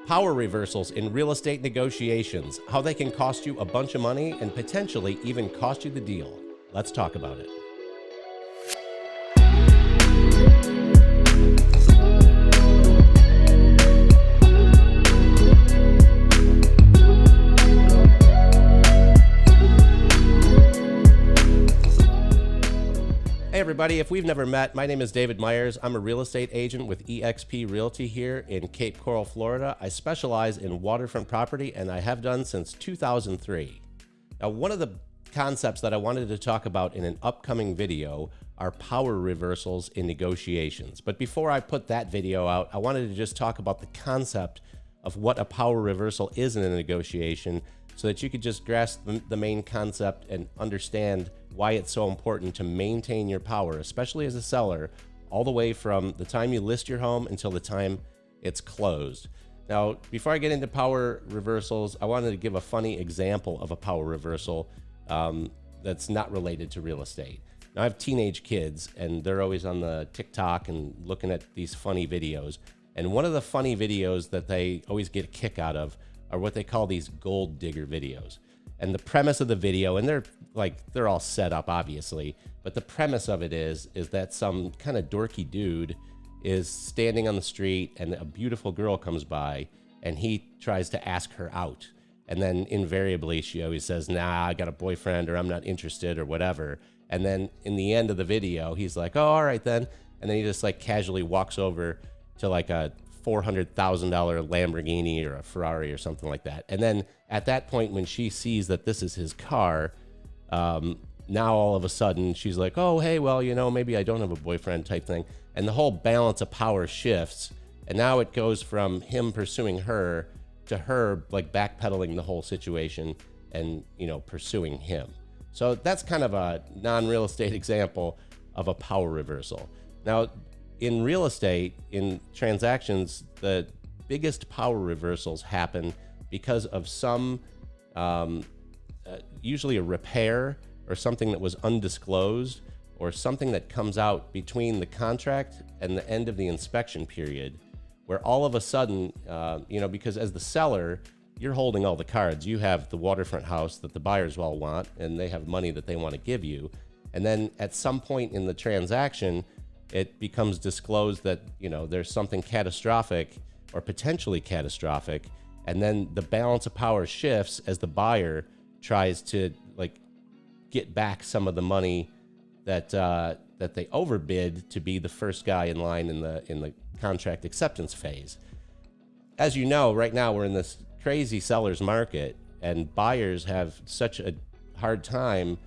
Power reversals in real estate negotiations, how they can cost you a bunch of money and potentially even cost you the deal. Let's talk about it. Hey everybody, if we've never met, my name is David Myers. I'm a real estate agent with eXp Realty here in Cape Coral, Florida. I specialize in waterfront property and I have done since 2003. Now, one of the concepts that I wanted to talk about in an upcoming video are power reversals in negotiations. But before I put that video out, I wanted to just talk about the concept of what a power reversal is in a negotiation so that you could just grasp the main concept and understand why it's so important to maintain your power, especially as a seller, all the way from the time you list your home until the time it's closed. Now, before I get into power reversals, I wanted to give a funny example of a power reversal that's not related to real estate. Now, I have teenage kids and they're always on the TikTok and looking at these funny videos. And one of the funny videos that they always get a kick out of are what they call these gold digger videos. And the premise of the video, and they're all set up obviously, but the premise of it is that some kind of dorky dude is standing on the street and a beautiful girl comes by and he tries to ask her out. And then invariably she always says, nah, I got a boyfriend, or I'm not interested, or whatever. And then in the end of the video, he's like, oh, all right then. And then he just like casually walks over to like a $400,000 Lamborghini or a Ferrari or something like that. And then at that point, when she sees that this is his car, now all of a sudden she's like, oh, hey, well, you know, maybe I don't have a boyfriend type thing. And the whole balance of power shifts. And now it goes from him pursuing her to her like backpedaling the whole situation and, you know, pursuing him. So that's kind of a non-real estate example of a power reversal. Now, in real estate, in transactions, the biggest power reversals happen because of some, usually a repair or something that was undisclosed or something that comes out between the contract and the end of the inspection period, where all of a sudden, you know, because as the seller, you're holding all the cards. You have the waterfront house that the buyers all want, and they have money that they want to give you. And then at some point in the transaction, it becomes disclosed that, you know, there's something catastrophic or potentially catastrophic. And then the balance of power shifts as the buyer tries to like get back some of the money that that they overbid to be the first guy in line in the contract acceptance phase. As you know, right now we're in this crazy seller's market and buyers have such a hard time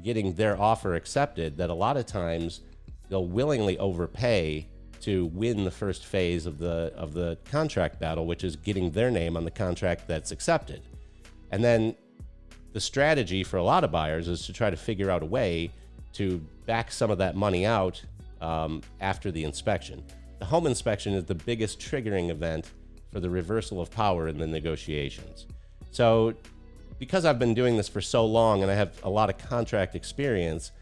getting their offer accepted that a lot of times they'll willingly overpay to win the first phase of the contract battle, which is getting their name on the contract that's accepted. And then the strategy for a lot of buyers is to try to figure out a way to back some of that money out after the inspection. The home inspection is the biggest triggering event for the reversal of power in the negotiations. So because I've been doing this for so long and I have a lot of contract experience,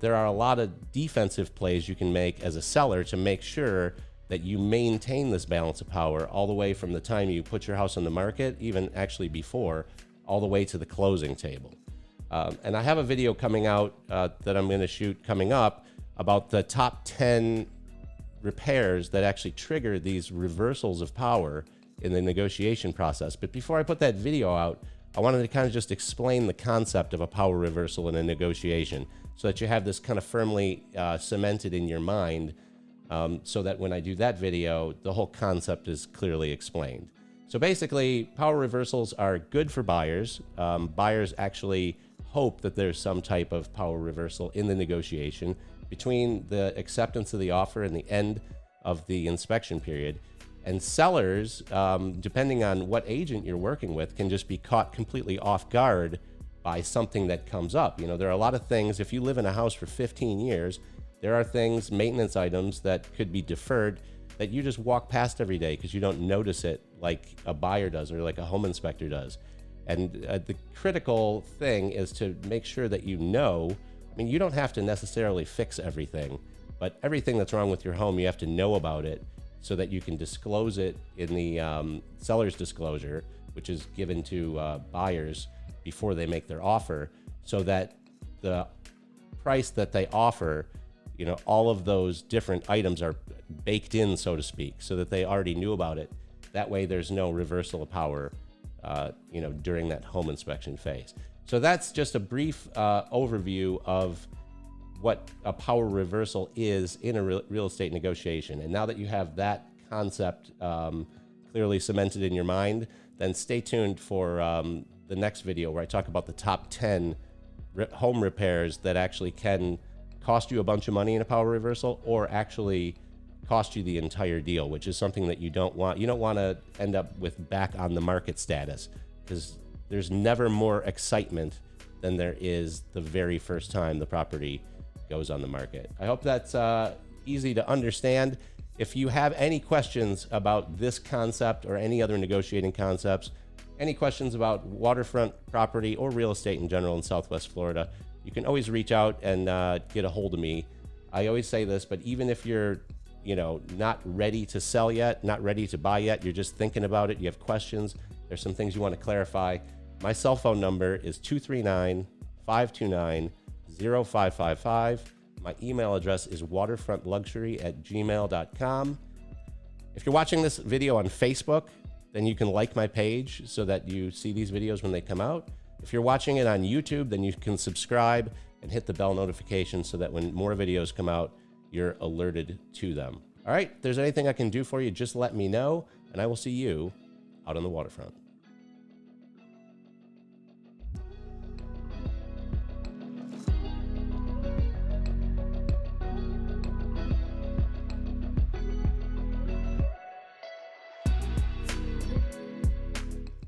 there are a lot of defensive plays you can make as a seller to make sure that you maintain this balance of power all the way from the time you put your house on the market, even actually before, all the way to the closing table. And I have a video coming out that I'm going to shoot coming up about the top 10 repairs that actually trigger these reversals of power in the negotiation process. But before I put that video out, I wanted to kind of just explain the concept of a power reversal in a negotiation so that you have this kind of firmly cemented in your mind, so that when I do that video, the whole concept is clearly explained. So basically, power reversals are good for buyers. Buyers actually hope that there's some type of power reversal in the negotiation between the acceptance of the offer and the end of the inspection period. And sellers, depending on what agent you're working with, can just be caught completely off guard by something that comes up. You know, there are a lot of things, if you live in a house for 15 years, there are things, maintenance items that could be deferred that you just walk past every day because you don't notice it like a buyer does or like a home inspector does. And the critical thing is to make sure that you know, I mean, you don't have to necessarily fix everything, but everything that's wrong with your home, you have to know about it so that you can disclose it in the seller's disclosure, which is given to buyers before they make their offer, so that the price that they offer, you know, all of those different items are baked in, so to speak, so that they already knew about it. That way there's no reversal of power, you know, during that home inspection phase. So that's just a brief overview of what a power reversal is in a real estate negotiation. And now that you have that concept clearly cemented in your mind, then stay tuned for the next video where I talk about the top 10 home repairs that actually can cost you a bunch of money in a power reversal, or actually cost you the entire deal, which is something that you don't want. You don't want to end up with back on the market status, because there's never more excitement than there is the very first time the property goes on the market. I hope that's easy to understand. If you have any questions about this concept or any other negotiating concepts, any questions about waterfront property or real estate in general in Southwest Florida, you can always reach out and get a hold of me. I always say this, but even if you're, you know, not ready to sell yet, not ready to buy yet, you're just thinking about it, you have questions, there's some things you want to clarify, my cell phone number is 239-529-0555. My email address is waterfrontluxury@gmail.com. If you're watching this video on Facebook, then you can like my page so that you see these videos when they come out. If you're watching it on YouTube, then you can subscribe and hit the bell notification so that when more videos come out, you're alerted to them. All right, if there's anything I can do for you, just let me know, and I will see you out on the waterfront.